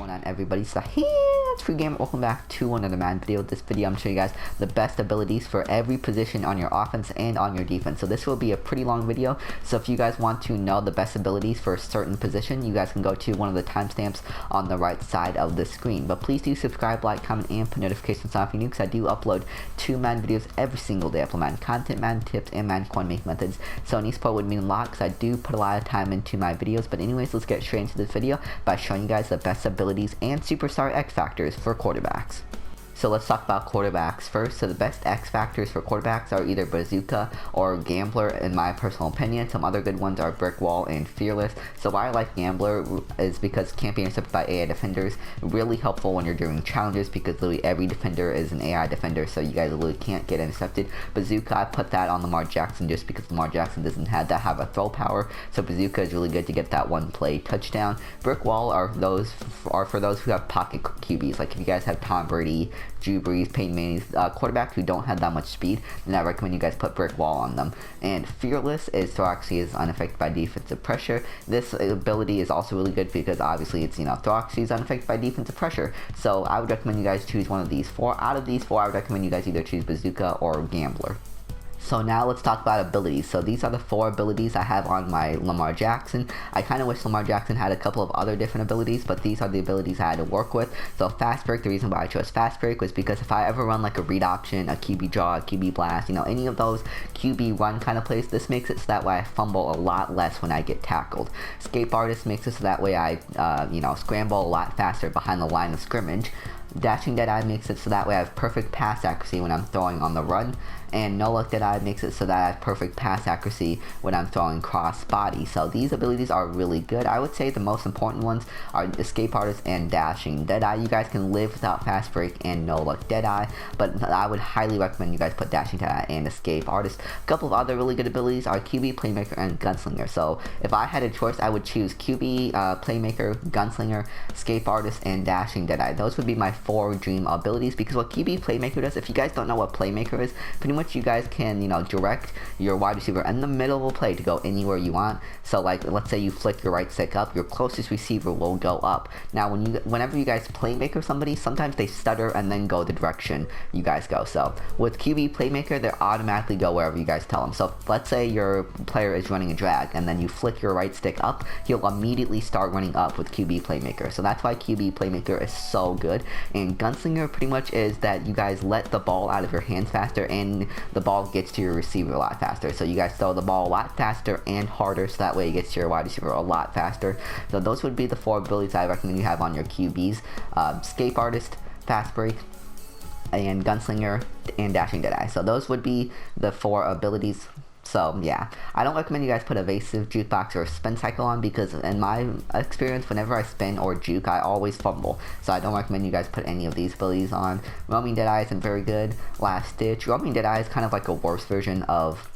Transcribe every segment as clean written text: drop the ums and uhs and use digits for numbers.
going on, everybody? So hey, it's Free Gamer. Welcome back to another Madden video. This video I'm showing you guys the best abilities for every position on your offense and on your defense. So this will be a pretty long video, so if you guys want to know the best abilities for a certain position, you guys can go to one of the timestamps on the right side of the screen. But please do subscribe, like, comment, and put notifications on if you're new, because I do upload 2 Madden videos every single day. I upload Madden content, Madden tips, and Madden coin making methods. So any support would mean a lot, because I do put a lot of time into my videos. But anyways, let's get straight into this video by showing you guys the best abilities and superstar X factors for quarterbacks. So let's talk about quarterbacks first. So the best X factors for quarterbacks are either Bazooka or Gambler, in my personal opinion. Some other good ones are Brick Wall and Fearless. So why I like Gambler is because it can't be intercepted by AI defenders. Really helpful when you're doing challenges, because literally every defender is an AI defender, so you guys literally can't get intercepted. Bazooka, I put that on Lamar Jackson just because Lamar Jackson doesn't have a throw power. So Bazooka is really good to get that one play touchdown. Brick Wall are for those who have pocket QBs. Like if you guys have Tom Brady, Drew Brees, Peyton Manning's quarterbacks who don't have that much speed, then I recommend you guys put Brick Wall on them. And Fearless is Thoraxy is unaffected by defensive pressure. This ability is also really good because obviously it's, Thoraxy is unaffected by defensive pressure. So I would recommend you guys choose one of these four. Out of these four, I would recommend you guys either choose Bazooka or Gambler. So now let's talk about abilities. So these are the 4 abilities I have on my Lamar Jackson. I kind of wish Lamar Jackson had a couple of other different abilities, but these are the abilities I had to work with. So Fast Break, the reason why I chose Fast Break was because if I ever run like a read option, a QB draw, a QB blast, any of those QB run kind of plays, this makes it so that way I fumble a lot less when I get tackled. Escape Artist makes it so that way I, scramble a lot faster behind the line of scrimmage. Dashing Deadeye makes it so that way I have perfect pass accuracy when I'm throwing on the run. And No Look Deadeye makes it so that I have perfect pass accuracy when I'm throwing cross body. So these abilities are really good. I would say the most important ones are Escape Artist and Dashing Deadeye. You guys can live without Fast Break and No Look Deadeye, but I would highly recommend you guys put Dashing Deadeye and Escape Artist. A couple of other really good abilities are QB, Playmaker, and Gunslinger. So if I had a choice, I would choose QB, Playmaker, Gunslinger, Escape Artist, and Dashing Deadeye. Those would be my 4 dream abilities, because what QB Playmaker does, if you guys don't know what Playmaker is, pretty much you guys can, direct your wide receiver in the middle of a play to go anywhere you want. So like, let's say you flick your right stick up, your closest receiver will go up. Now whenever you guys Playmaker somebody, sometimes they stutter and then go the direction you guys go. So with QB Playmaker, they automatically go wherever you guys tell them. So let's say your player is running a drag and then you flick your right stick up, he'll immediately start running up with QB Playmaker. So that's why QB Playmaker is so good. And Gunslinger pretty much is that you guys let the ball out of your hands faster and the ball gets to your receiver a lot faster. So you guys throw the ball a lot faster and harder, so that way it gets to your wide receiver a lot faster. So those would be the 4 abilities I recommend you have on your QBs. Escape Artist, Fast Break, and Gunslinger, and Dashing Deadeye. So those would be the 4 abilities. So yeah, I don't recommend you guys put Evasive, Jukebox, or Spin Cycle on, because in my experience, whenever I spin or juke, I always fumble. So I don't recommend you guys put any of these abilities on. Roaming Deadeye isn't very good. Last Ditch. Roaming Deadeye is kind of like a worse version of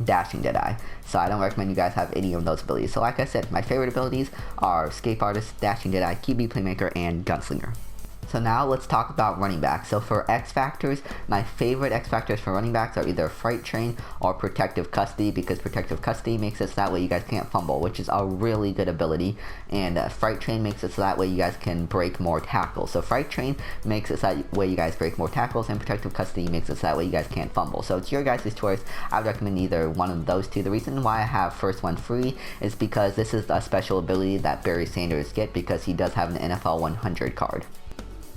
Dashing Deadeye, so I don't recommend you guys have any of those abilities. So like I said, my favorite abilities are Escape Artist, Dashing Deadeye, QB Playmaker, and Gunslinger. So now let's talk about running backs. So for X factors, my favorite X factors for running backs are either Fright Train or Protective Custody, because Protective Custody makes it so that way you guys can't fumble, which is a really good ability. And Fright Train makes it so that way you guys can break more tackles. So Fright Train makes it so that way you guys break more tackles, and Protective Custody makes it so that way you guys can't fumble. So it's your guys' choice. I would recommend either one of those 2. The reason why I have first one free is because this is a special ability that Barry Sanders gets, because he does have an NFL 100 card.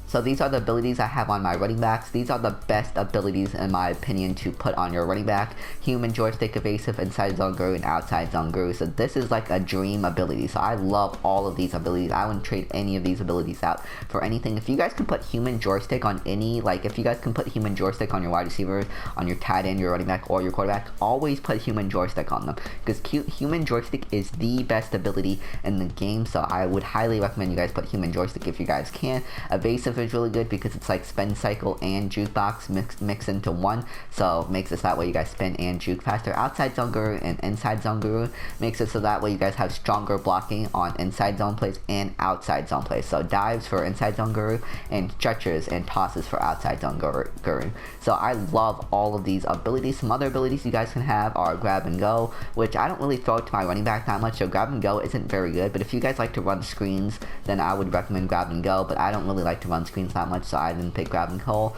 So these are the abilities I have on my running backs. These are the best abilities, in my opinion, to put on your running back. Human Joystick, Evasive, Inside Zone Guru, and Outside Zone Guru. So this is like a dream ability. So I love all of these abilities. I wouldn't trade any of these abilities out for anything. If you guys can put Human Joystick on if you guys can put Human Joystick on your wide receivers, on your tight end, your running back, or your quarterback, always put Human Joystick on them, because Human Joystick is the best ability in the game. So I would highly recommend you guys put Human Joystick if you guys can. Evasive bulldozer is really good because it's like spin cycle and jukebox mixed into one, so it makes it so that way you guys spin and juke faster. Outside zone guru and inside zone guru makes it so that way you guys have stronger blocking on inside zone plays and outside zone plays. So dives for inside zone guru and stretchers and tosses for outside zone guru. So I love all of these abilities. Some other abilities you guys can have are grab and go, which I don't really throw to my running back that much, so grab and go isn't very good, but if you guys like to run screens, then I would recommend grab and go, but I don't really like to run screens that much, so I didn't pick grab and go.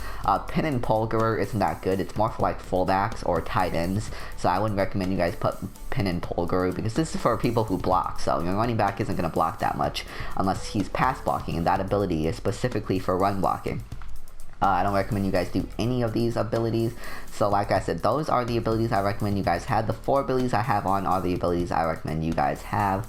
Pin and pull guru isn't that good. It's more for like fullbacks or tight ends, so I wouldn't recommend you guys put pin and pull guru because this is for people who block, so your running back isn't going to block that much unless he's pass blocking, and that ability is specifically for run blocking. I don't recommend you guys do any of these abilities. So like I said, those are the abilities I recommend you guys have. The 4 abilities I have on are the abilities I recommend you guys have.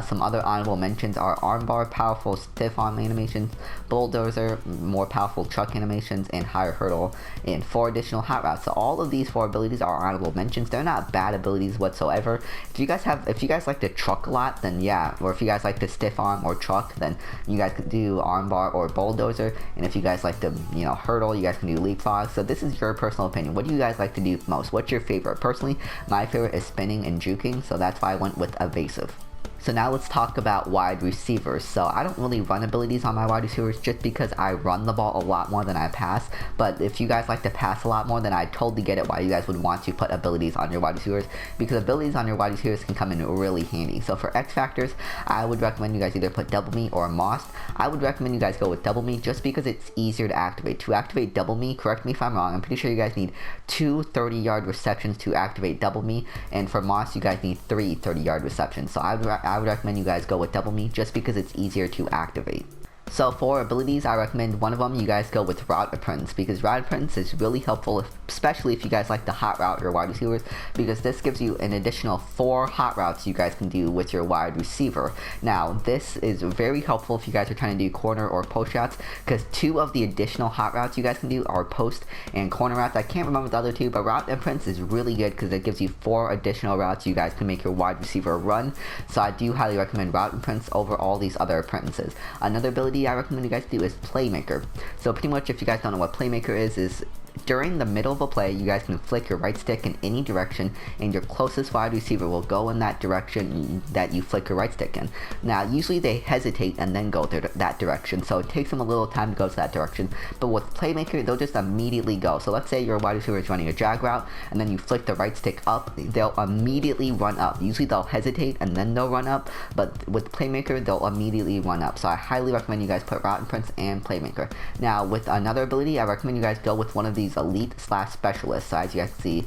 Some other honorable mentions are armbar, powerful stiff arm animations, bulldozer, more powerful truck animations, and higher hurdle, and 4 additional hot routes. So all of these 4 abilities are honorable mentions. They're not bad abilities whatsoever. If you guys like to truck a lot, then yeah, or if you guys like to stiff arm or truck, then you guys could do armbar or bulldozer. And if you guys like to, hurdle, you guys can do leapfrog. So this is your personal opinion. What do you guys like to do most? What's your favorite? Personally, my favorite is spinning and juking, so that's why I went with evasive. So now let's talk about wide receivers. So I don't really run abilities on my wide receivers just because I run the ball a lot more than I pass. But if you guys like to pass a lot more, then I totally get it why you guys would want to put abilities on your wide receivers, because abilities on your wide receivers can come in really handy. So for XFactors, I would recommend you guys either put double me or Moss. I would recommend you guys go with double me just because it's easier to activate. To activate double me, correct me if I'm wrong, I'm pretty sure you guys need 2 30-yard receptions to activate double me, and for Moss you guys need 3 30-yard receptions. So I would recommend you guys go with double me just because it's easier to activate. So for abilities, I recommend one of them you guys go with route apprentice, because route apprentice is really helpful, especially if you guys like to hot route your wide receivers, because this gives you an additional 4 hot routes you guys can do with your wide receiver. Now this is very helpful if you guys are trying to do corner or post routes, because 2 of the additional hot routes you guys can do are post and corner routes. I can't remember the other 2, but route apprentice is really good because it gives you 4 additional routes you guys can make your wide receiver run. So I do highly recommend route apprentice over all these other apprentices. Another ability I recommend you guys do is playmaker. So pretty much, if you guys don't know what playmaker is during the middle of a play, you guys can flick your right stick in any direction, and your closest wide receiver will go in that direction that you flick your right stick in. Now, usually they hesitate and then go that direction, so it takes them a little time to go to that direction. But with playmaker, they'll just immediately go. So let's say your wide receiver is running a drag route, and then you flick the right stick up, they'll immediately run up. Usually they'll hesitate and then they'll run up, but with playmaker, they'll immediately run up. So I highly recommend you guys put route apprentice and playmaker. Now, with another ability, I recommend you guys go with one of these elite / specialists. So as you guys see,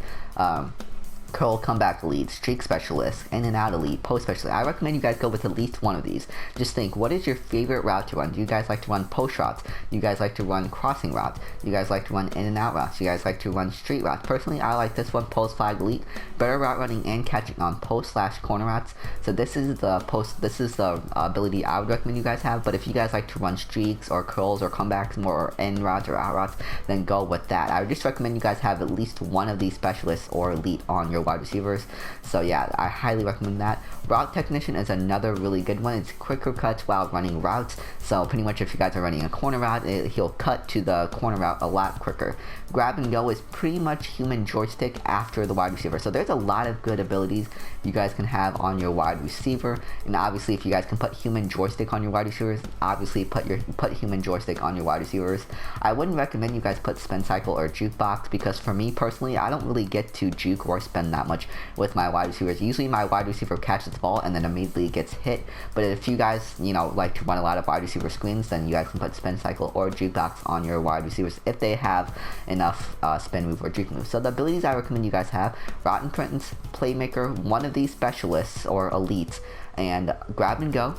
curl comeback elite, streak specialist, in and out elite, post specialist. I recommend you guys go with at least one of these. Just think, what is your favorite route to run? Do you guys like to run post routes? Do you guys like to run crossing routes? Do you guys like to run in and out routes? Do you guys like to run street routes? Personally, I like this one, post flag elite. Better route running and catching on post / corner routes. So this is the ability I would recommend you guys have. But if you guys like to run streaks or curls or comebacks, more in routes or out routes, then go with that. I would just recommend you guys have at least one of these specialists or elite on your wide receivers. So yeah, I highly recommend that. Route technician is another really good one. It's quicker cuts while running routes. So pretty much if you guys are running a corner route, he'll cut to the corner route a lot quicker. Grab and go is pretty much human joystick after the wide receiver. So there's a lot of good abilities you guys can have on your wide receiver. And obviously if you guys can put human joystick on your wide receivers, obviously put human joystick on your wide receivers. I wouldn't recommend you guys put spin cycle or jukebox, because for me personally, I don't really get to juke or spin that much with my wide receivers. Usually my wide receiver catches the ball and then immediately gets hit. But if you guys, like to run a lot of wide receiver screens, then you guys can put spin cycle or jukebox on your wide receivers if they have enough spin move or juke move. So the abilities I recommend you guys have: route apprentice, playmaker, one of these specialists or elites, and grab and go,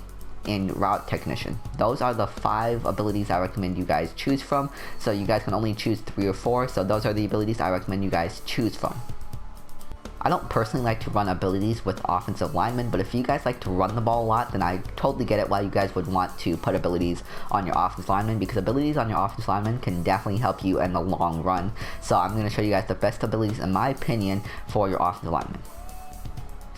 and route technician. Those are the 5 abilities I recommend you guys choose from. So you guys can only choose 3 or 4. So those are the abilities I recommend you guys choose from. I don't personally like to run abilities with offensive linemen, but if you guys like to run the ball a lot, then I totally get it why you guys would want to put abilities on your offensive linemen, because abilities on your offensive linemen can definitely help you in the long run. So I'm going to show you guys the best abilities in my opinion for your offensive linemen.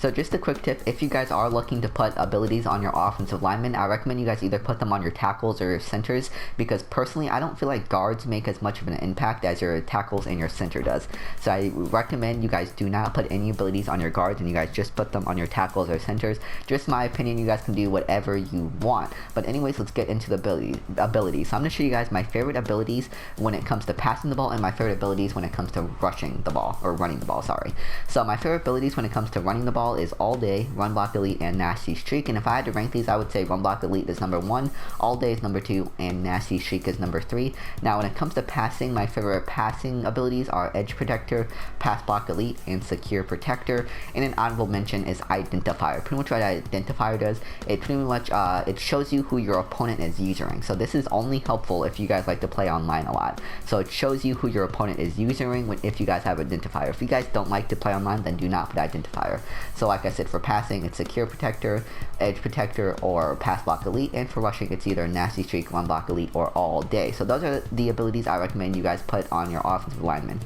So just a quick tip, if you guys are looking to put abilities on your offensive linemen, I recommend you guys either put them on your tackles or your centers, because personally I don't feel like guards make as much of an impact as your tackles and your center does. So I recommend you guys do not put any abilities on your guards, and you guys just put them on your tackles or centers. Just my opinion, you guys can do whatever you want. But anyways, let's get into the abilities. So I'm going to show you guys my favorite abilities when it comes to passing the ball, and my favorite abilities when it comes to rushing the ball, or running the ball, sorry. So my favorite abilities when it comes to running the ball is All Day, Run Block Elite, and Nasty Streak. And if I had to rank these, I would say Run Block Elite is number 1, All Day is number 2, and Nasty Streak is number 3. Now when it comes to passing, my favorite passing abilities are Edge Protector, Pass Block Elite, and Secure Protector. And an honorable mention is Identifier. Pretty much what Identifier does, it pretty much it shows you who your opponent is using. So this is only helpful if you guys like to play online a lot. So it shows you who your opponent is using if you guys have Identifier. If you guys don't like to play online, then do not put Identifier. So like I said, for passing, it's Secure Protector, Edge Protector, or Pass Block Elite, and for rushing, it's either Nasty Streak, Run Block Elite, or All Day. So those are the abilities I recommend you guys put on your offensive linemen.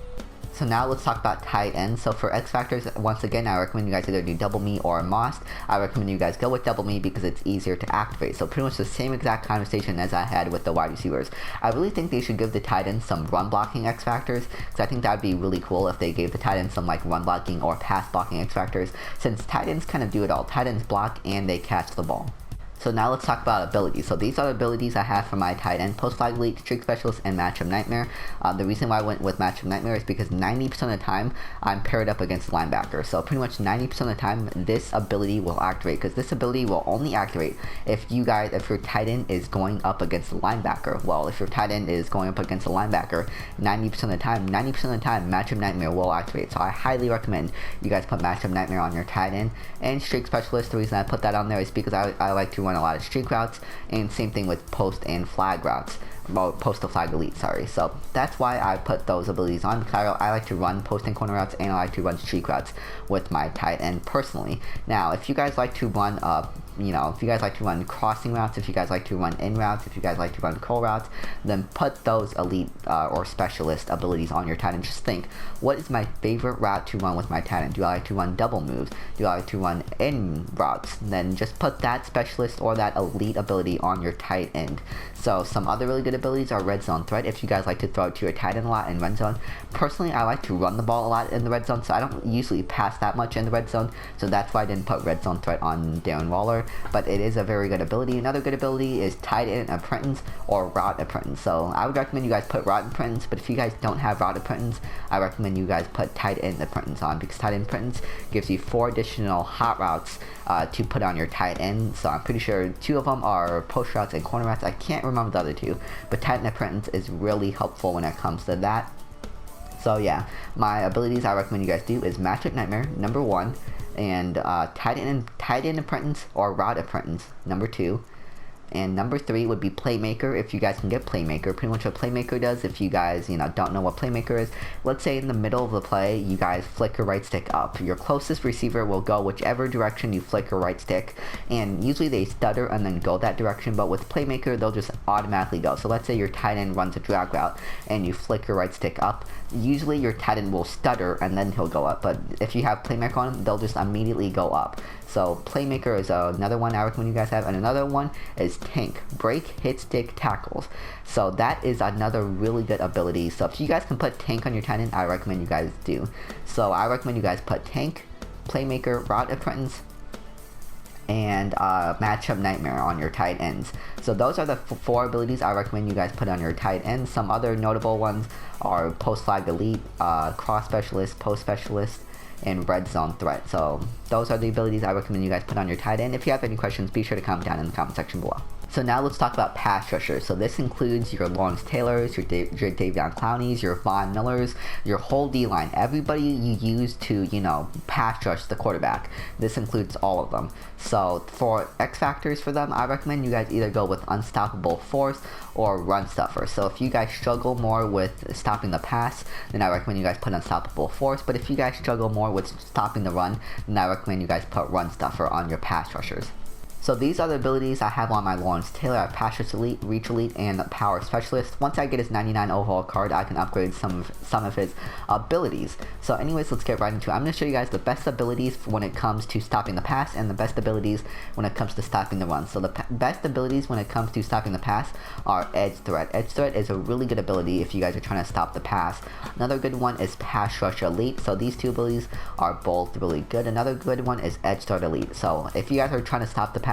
So now let's talk about tight ends. So for XFactors, once again, I recommend you guys either do Double Me or Most. I recommend you guys go with Double Me because it's easier to activate. So pretty much the same exact conversation as I had with the wide receivers. I really think they should give the tight ends some run blocking XFactors, because I think that would be really cool if they gave the tight ends some like run blocking or pass blocking XFactors, since tight ends kind of do it all. Tight ends block and they catch the ball. So now let's talk about abilities. So these are the abilities I have for my tight end: Post Flag Elite, Streak Specialist, and Matchup Nightmare. The reason why I went with Matchup Nightmare is because 90% of the time I'm paired up against linebacker. So pretty much 90% of the time this ability will activate, because this ability will only activate if your tight end is going up against a linebacker. Well, if your tight end is going up against a linebacker, 90% of the time, Matchup Nightmare will activate. So I highly recommend you guys put Matchup Nightmare on your tight end. And Streak Specialist, the reason I put that on there is because I like to run a lot of streak routes, and same thing with post and flag routes. Well, post to flag elite, sorry. So that's why I put those abilities on, because I like to run post and corner routes, and I like to run streak routes with my tight end personally. Now, if you guys like to run if you guys like to run crossing routes, if you guys like to run in routes, if you guys like to run curl routes, then put those elite or specialist abilities on your tight end. Just think, what is my favorite route to run with my tight end? Do I like to run double moves? Do I like to run in routes? Then just put that specialist or that elite ability on your tight end. So some other really good abilities are red zone threat, if you guys like to throw it to your tight end a lot in red zone. Personally, I like to run the ball a lot in the red zone, so I don't usually pass that much in the red zone, so that's why I didn't put red zone threat on Darren Waller. But it is a very good ability. Another good ability is tight end apprentice or route apprentice. So I would recommend you guys put route apprentice, but if you guys don't have route apprentice, I recommend you guys put tight end apprentice on, because tight end apprentice gives you 4 additional hot routes to put on your tight end. So I'm pretty sure 2 of them are post routes and corner routes. I can't remember the other 2, but tight end apprentice is really helpful when it comes to that. So yeah, my abilities I recommend you guys do is Matchup Nightmare, number 1, and tight end apprentice or route apprentice, number 2. And number 3 would be Playmaker, if you guys can get Playmaker. Pretty much what Playmaker does, if you guys, don't know what Playmaker is, let's say in the middle of the play, you guys flick your right stick up. Your closest receiver will go whichever direction you flick your right stick, and usually they stutter and then go that direction, but with Playmaker, they'll just automatically go. So let's say your tight end runs a drag route, and you flick your right stick up. Usually your tight end will stutter, and then he'll go up, but if you have Playmaker on him, they'll just immediately go up. So Playmaker is another one I recommend you guys have, and another one is Tank, Break, Hit Stick, Tackles. So that is another really good ability. So if you guys can put Tank on your tight end, I recommend you guys do. So I recommend you guys put Tank, Playmaker, Route Apprentice, and Matchup Nightmare on your tight ends. So those are the 4 abilities I recommend you guys put on your tight ends. Some other notable ones are Post Flag Elite, Cross Specialist, Post Specialist, and red zone threat. So those are the abilities I recommend you guys put on your tight end. If you have any questions, be sure to comment down in the comment section below. So now let's talk about pass rushers. So this includes your Lawrence Taylors, your Davion Clowneys, your Von Millers, your whole D-line, everybody you use to, pass rush the quarterback. This includes all of them. So for XFactors for them, I recommend you guys either go with Unstoppable Force or Run Stuffer. So if you guys struggle more with stopping the pass, then I recommend you guys put Unstoppable Force. But if you guys struggle more with stopping the run, then I recommend you guys put Run Stuffer on your pass rushers. So these are the abilities I have on my Lawrence Taylor. I have Pass Rush Elite, Reach Elite, and Power Specialist. Once I get his 99 overall card, I can upgrade some of his abilities. So anyways, let's get right into it. I'm going to show you guys the best abilities when it comes to stopping the pass, and the best abilities when it comes to stopping the run. So the best abilities when it comes to stopping the pass are Edge Threat. Edge Threat is a really good ability if you guys are trying to stop the pass. Another good one is Pass Rush Elite. So these two abilities are both really good. Another good one is Edge Threat Elite. So if you guys are trying to stop the pass,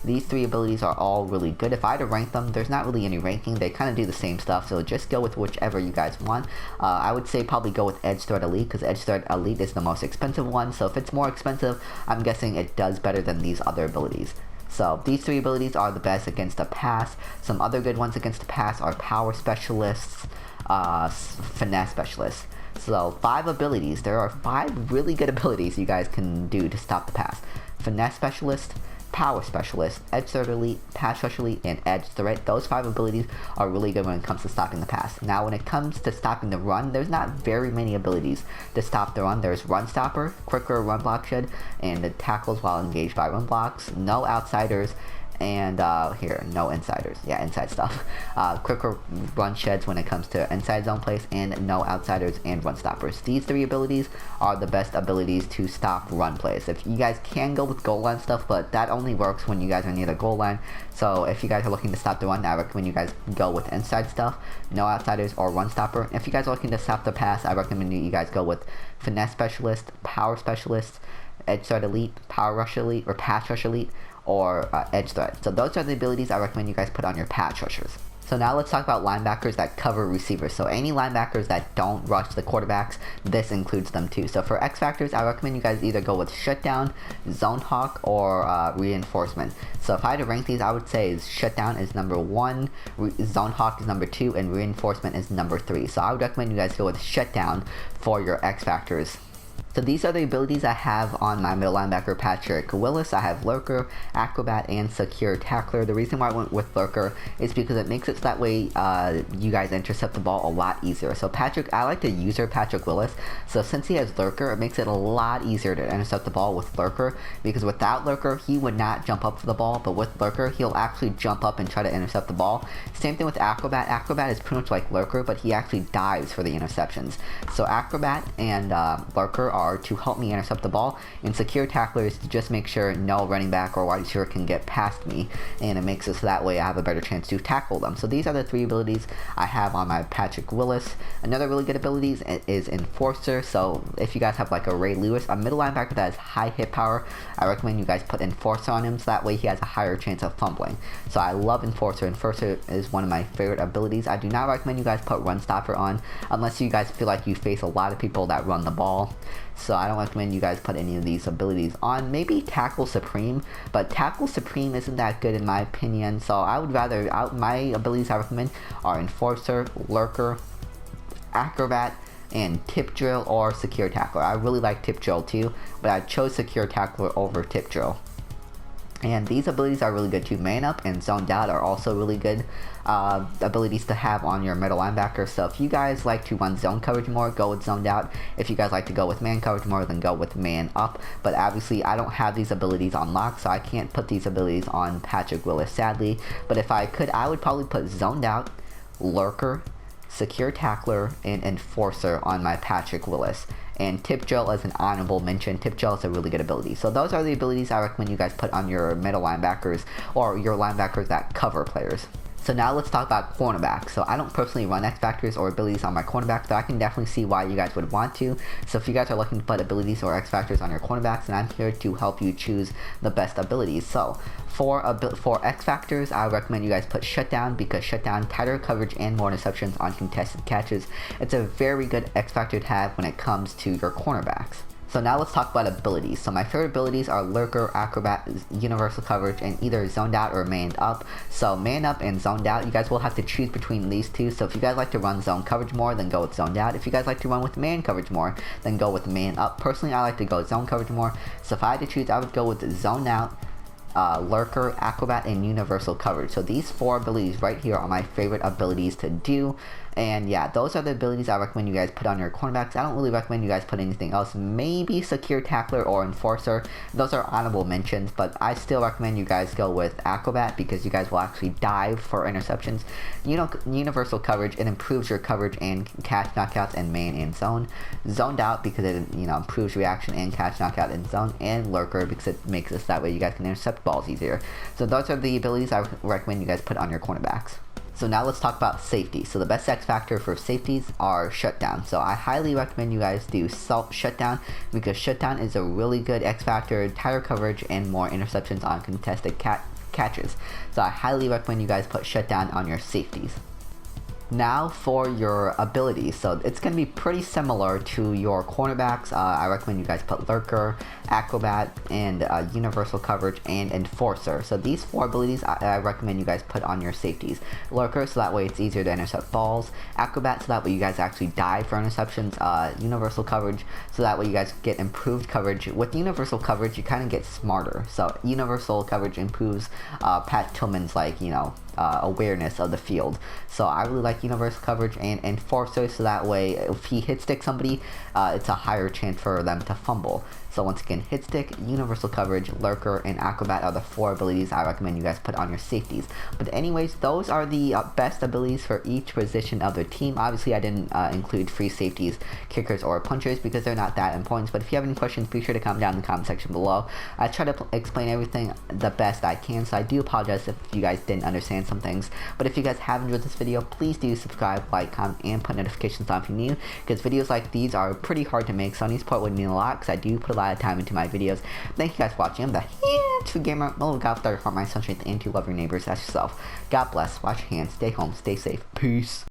these three abilities are all really good. If I had to rank them, there's not really any ranking. They kind of do the same stuff, so just go with whichever you guys want. I would say probably go with Edge Threat Elite, because Edge Threat Elite is the most expensive one, so if it's more expensive, I'm guessing it does better than these other abilities. So these three abilities are the best against the pass. Some other good ones against the pass are Power Specialists, Finesse Specialists. So 5 abilities. There are 5 really good abilities you guys can do to stop the pass. Finesse Specialist, Power Specialist, Edge Threat Elite, Pass Rush Elite, and Edge Threat. Those 5 abilities are really good when it comes to stopping the pass. Now when it comes to stopping the run, there's not very many abilities to stop the run. There's Run Stopper, Quicker Run Block Shed, and the tackles while engaged by run blocks, no outsiders, and here, no insiders. Yeah, inside stuff. Quicker run sheds when it comes to inside zone plays, and no outsiders and run stoppers. These 3 abilities are the best abilities to stop run plays. If you guys can go with goal line stuff, but that only works when you guys are near the goal line. So if you guys are looking to stop the run, I recommend you guys go with inside stuff, no outsiders, or run stopper. If you guys are looking to stop the pass, I recommend you guys go with Finesse Specialist, Power Specialist, Edge Threat Elite, Power Rush Elite, or Pass Rush Elite, or Edge Threat. So those are the abilities I recommend you guys put on your pass rushers. So now let's talk about linebackers that cover receivers. So any linebackers that don't rush the quarterbacks, this includes them too. So for XFactors, I recommend you guys either go with Shutdown, Zone Hawk, or Reinforcement. So if I had to rank these, I would say Shutdown is number 1, Zone Hawk is number 2, and Reinforcement is number 3. So I would recommend you guys go with Shutdown for your XFactors. So these are the abilities I have on my middle linebacker Patrick Willis. I have Lurker, Acrobat, and Secure Tackler. The reason why I went with Lurker is because it makes it so that way you guys intercept the ball a lot easier. So I like to user Patrick Willis. So since he has Lurker, it makes it a lot easier to intercept the ball with Lurker, because without Lurker, he would not jump up for the ball, but with Lurker, he'll actually jump up and try to intercept the ball. Same thing with Acrobat. Acrobat is pretty much like Lurker, but he actually dives for the interceptions. So Acrobat and Lurker are to help me intercept the ball, and Secure Tackler is to just make sure no running back or wide receiver can get past me, and it makes it so that way I have a better chance to tackle them. So these are the 3 abilities I have on my Patrick Willis. Another really good ability is Enforcer. So if you guys have like a Ray Lewis, a middle linebacker that has high hit power, I recommend you guys put Enforcer on him, so that way he has a higher chance of fumbling. So I love Enforcer. Enforcer is one of my favorite abilities. I do not recommend you guys put Run Stopper on unless you guys feel like you face a lot of people that run the ball. So I don't recommend you guys put any of these abilities on. Maybe Tackle Supreme, but Tackle Supreme isn't that good in my opinion. So I would rather, my abilities I recommend are Enforcer, Lurker, Acrobat, and Tip Drill or Secure Tackler. I really like Tip Drill too, but I chose Secure Tackler over Tip Drill. And these abilities are really good too. Man Up and Zoned Out are also really good abilities to have on your middle linebacker. So if you guys like to run zone coverage more, go with Zoned Out. If you guys like to go with man coverage more, then go with Man Up. But obviously I don't have these abilities unlocked, so I can't put these abilities on Patrick Willis, sadly. But if I could, I would probably put Zoned Out, Lurker, Secure Tackler, and Enforcer on my Patrick Willis. And Tip Drill as an honorable mention. Tip Drill is a really good ability. So those are the abilities I recommend you guys put on your middle linebackers or your linebackers that cover players. So now let's talk about cornerback. So I don't personally run XFactors or abilities on my cornerback, but I can definitely see why you guys would want to. So if you guys are looking to put abilities or XFactors on your cornerbacks, then I'm here to help you choose the best abilities. So for XFactors, I recommend you guys put Shutdown, because Shutdown, tighter coverage and more interceptions on contested catches. It's a very good XFactor to have when it comes to your cornerbacks. So now let's talk about abilities. So my favorite abilities are Lurker, Acrobat, Universal Coverage, and either Zoned Out or Manned Up. So Man Up and Zoned Out, you guys will have to choose between these two. So if you guys like to run zone coverage more, then go with Zoned Out. If you guys like to run with man coverage more, then go with Man Up. Personally, I like to go zone coverage more. So if I had to choose, I would go with Zone Out, Lurker, Acrobat, and Universal Coverage. So these 4 abilities right here are my favorite abilities to do. And yeah, those are the abilities I recommend you guys put on your cornerbacks. I don't really recommend you guys put anything else. Maybe secure tackler or enforcer. Those are honorable mentions, but I still recommend you guys go with acrobat because you guys will actually dive for interceptions. Universal coverage, it improves your coverage and catch knockouts in man and zone. Zoned out because it improves reaction and catch knockout in zone. And lurker because it makes it so that way you guys can intercept balls easier. So those are the abilities I recommend you guys put on your cornerbacks. So now let's talk about safety. So the best X factor for safeties are shutdown. So I highly recommend you guys do self shutdown because shutdown is a really good X factor, tighter coverage, and more interceptions on contested catches. So I highly recommend you guys put shutdown on your safeties. Now for your abilities, so it's going to be pretty similar to your cornerbacks. I recommend you guys put lurker, acrobat, and universal coverage and enforcer. So these 4 abilities I recommend you guys put on your safeties. Lurker, so that way it's easier to intercept balls. Acrobat, so that way you guys actually dive for interceptions. Universal coverage, so that way you guys get improved coverage. With universal coverage, you kind of get smarter. So universal coverage improves Pat Tillman's awareness of the field. So I really like universal coverage and enforcer, so that way if he hit stick somebody, it's a higher chance for them to fumble. So once again, hit stick, universal coverage, lurker, and acrobat are the 4 abilities I recommend you guys put on your safeties. But anyways, those are the best abilities for each position of their team. Obviously, I didn't include free safeties, kickers, or punchers because they're not that important. But if you have any questions, be sure to comment down in the comment section below. I try to explain everything the best I can, so I do apologize if you guys didn't understand some things. But if you guys have enjoyed this video, please do subscribe, like, comment, and put notifications on if you're new, because videos like these are pretty hard to make, so any support would mean a lot because I do put a lot of time into my videos. Thank you guys for watching. I'm the Psn Gamer. Look out for your heart, mind, sunshine, and to love your neighbors as yourself. God bless. Wash your hands. Stay home. Stay safe. Peace.